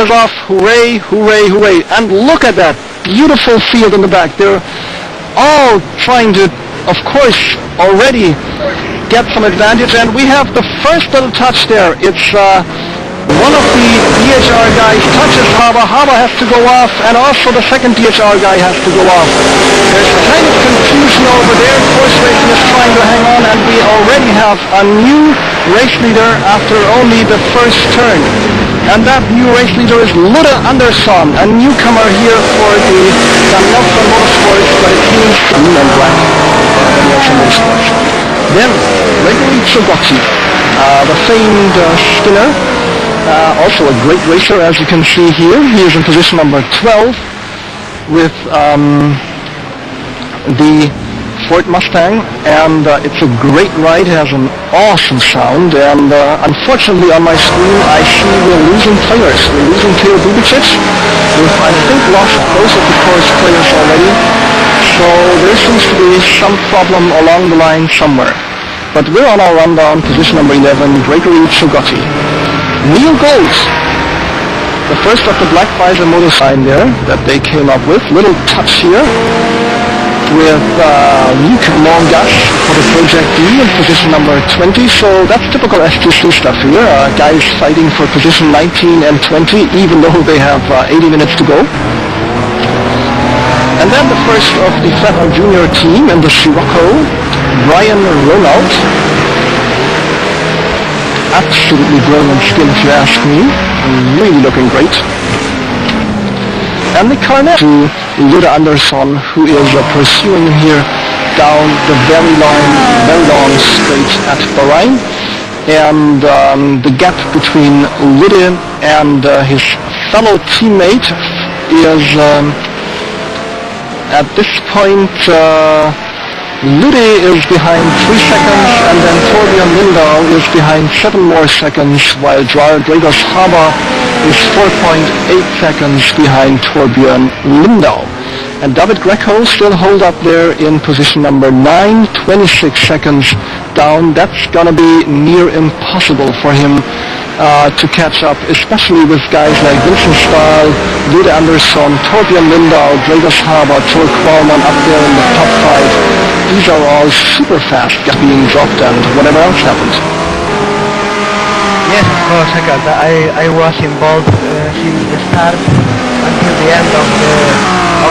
is off. Hooray, hooray, hooray. And look at that beautiful field in the back. They're all trying to, of course, already get some advantage. And we have the first little touch there. It's one of the DHR guys touches Haber. Haber has to go off, and also the second DHR guy has to go off. There's kind of confusion over there. Force Racing is trying to hang on, and we already have a new race leader after only the first turn. And that new race leader is Ludde Andersson, a newcomer here for the Danielsson Motorsports, but it means green and black. Danielsson Motorsports. Then Gregory Chogotti, the famed Skinner. Also a great racer, as you can see here. He is in position number 12 with the Ford Mustang, and it's a great ride. It has an awesome sound, and unfortunately on my screen I see we're losing players. We're losing Theo Bubicic. We've, I think, lost both of the course players already, so there seems to be some problem along the line somewhere. But we're on our rundown, position number 11, Gregory Chogotti. Neil Golds, the first of the Black Visor motor sign there that they came up with. Little touch here with Luke Mongas for the Project D in position number 20. So that's typical STC stuff here. Guys fighting for position 19 and 20, even though they have 80 minutes to go. And then the first of the Federal Junior team in the Sirocco, Brian Ronald. Absolutely brilliant skin, if you ask me. Really looking great. And the Carnet to Ludde Andersson, who is pursuing here down the very long straight at Bahrain. And the gap between Ludde and his fellow teammate is at this point Ludde is behind 3 seconds, and then Torbjörn Lindau is behind 7 more seconds, while Dragos Haber is 4.8 seconds behind Torbjörn Lindau. And David Greco still hold up there in position number 9, 26 seconds down. That's gonna be near impossible for him to catch up, especially with guys like Vincent Stahl, Ludde Andersson, Torbjörn Lindau, Dragos Haber, Tor Qualman up there in the top 5. These are all super fast being dropped, and whatever else happened. Yes, of course, I was involved since the start until the end of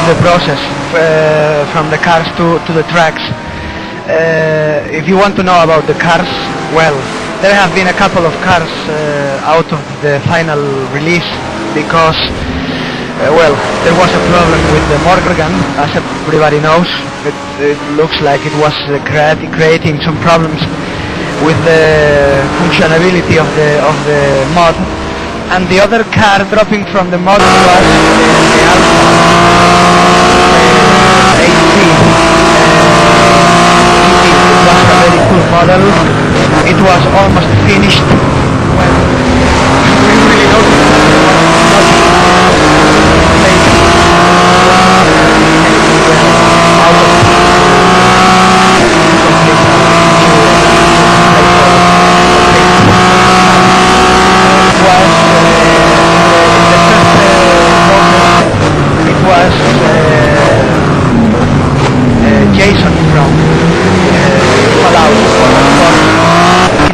the process, from the cars to the tracks. If you want to know about the cars, well, there have been a couple of cars out of the final release because well, there was a problem with the Morgan, as everybody knows. It looks like it was creating some problems with the functionality of the mod. And the other car dropping from the mod was the Alpha 8C. It was a very cool model. It was almost finished when we really noticed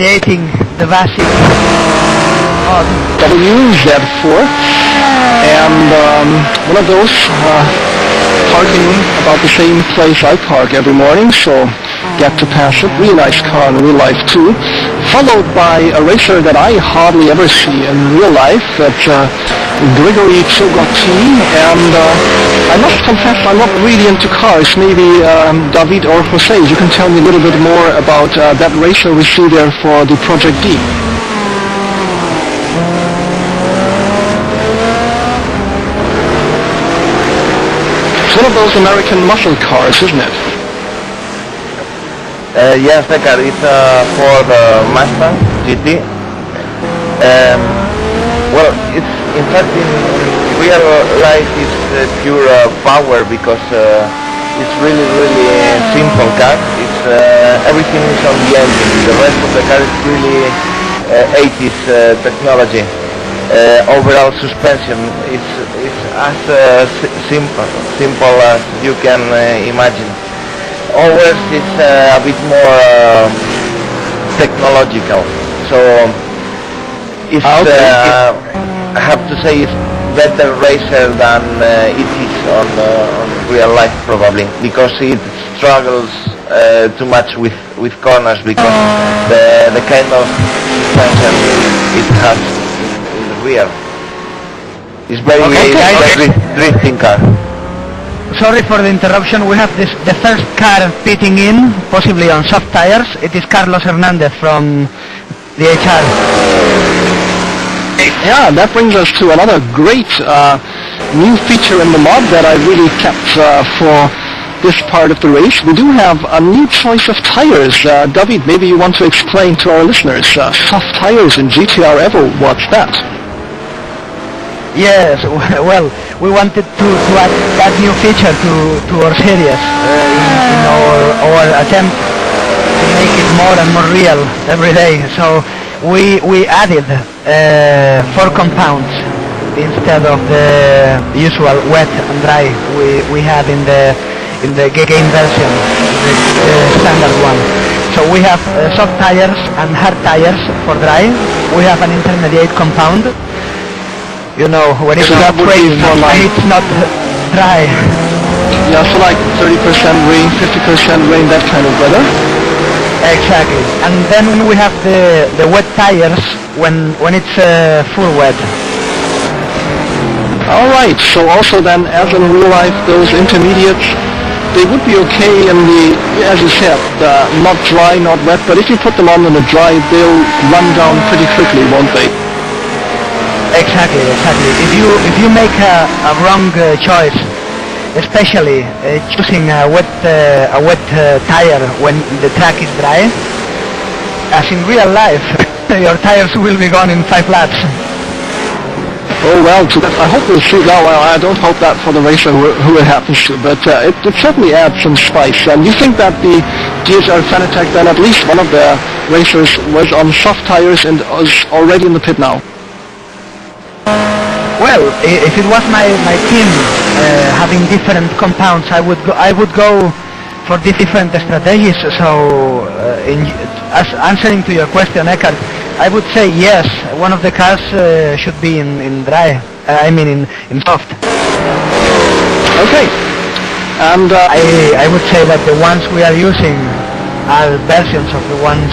creating the basic mod. WZ4, and one of those parking about the same place I park every morning, so get to pass it. Really nice car in real life too. Followed by a racer that I hardly ever see in real life, that's Gregory Chogotti, and I must confess I'm not really into cars. Maybe David or Jose, you can tell me a little bit more about that racer we see there for the Project D. It's one of those American muscle cars, isn't it? Yes, the car is for the Mustang GT. Well, it's in fact in real life it's pure power, because it's really simple car. It's everything is on the engine. The rest of the car is really 80s technology. overall suspension is as simple as you can imagine. Ours is a bit more technological, so it's I have to say it's better racer than it is on real life, probably, because it struggles too much with corners, because the kind of suspension it has in the rear. It's very drifting car. Sorry for the interruption. We have the first car pitting in, possibly on soft tires. It is Carlos Hernandez from the HR. Yeah, that brings us to another great new feature in the mod that I really kept for this part of the race. We do have a new choice of tires. David, maybe you want to explain to our listeners, soft tires in GTR Evo, what's that? Yes, well, we wanted to add that new feature to our series in our attempt to make it more and more real every day. So we added 4 compounds instead of the usual wet and dry we had in the game version, the standard one. So we have soft tires and hard tires for dry. We have an intermediate compound. You know, when it's not raining and it's not dry. Yeah, so like 30% rain, 50% rain, that kind of weather. Exactly. And then we have the wet tires when it's full wet. Alright, so also then, as in real life, those intermediates, they would be okay in the, as you said, not dry, not wet, but if you put them on in the dry, they'll run down pretty quickly, won't they? Exactly. If you make a wrong choice, especially choosing a wet tire when the track is dry, as in real life, your tires will be gone in 5 laps. Oh well, I hope we'll see that. Well, I don't hope that for the racer who it happens to, but it certainly adds some spice. And you think that the DHR Fanatec, then at least one of the racers was on soft tires and is already in the pit now? Well, if it was my team having different compounds, I would go for different strategies. So, as answering to your question, Eckhart, I would say yes. One of the cars should be in dry. In soft. Okay. And I would say that the ones we are using are versions of the ones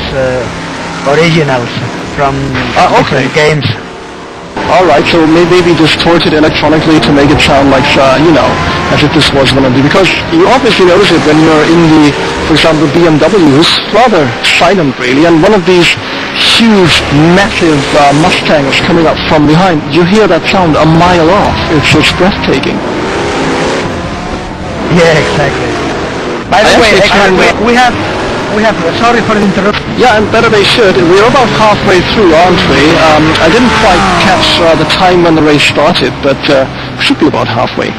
originals from different games. Alright, so maybe distorted electronically to make it sound like, as if this was one of the... Because you obviously notice it when you're in the, for example, BMWs, rather silent really, and one of these huge, massive Mustangs coming up from behind, you hear that sound a mile off. It's breathtaking. Yeah, exactly. By the way, we have, sorry for the interruption. Yeah, and better they should. We're about halfway through, aren't we? I didn't quite catch the time when the race started, but we should be about halfway.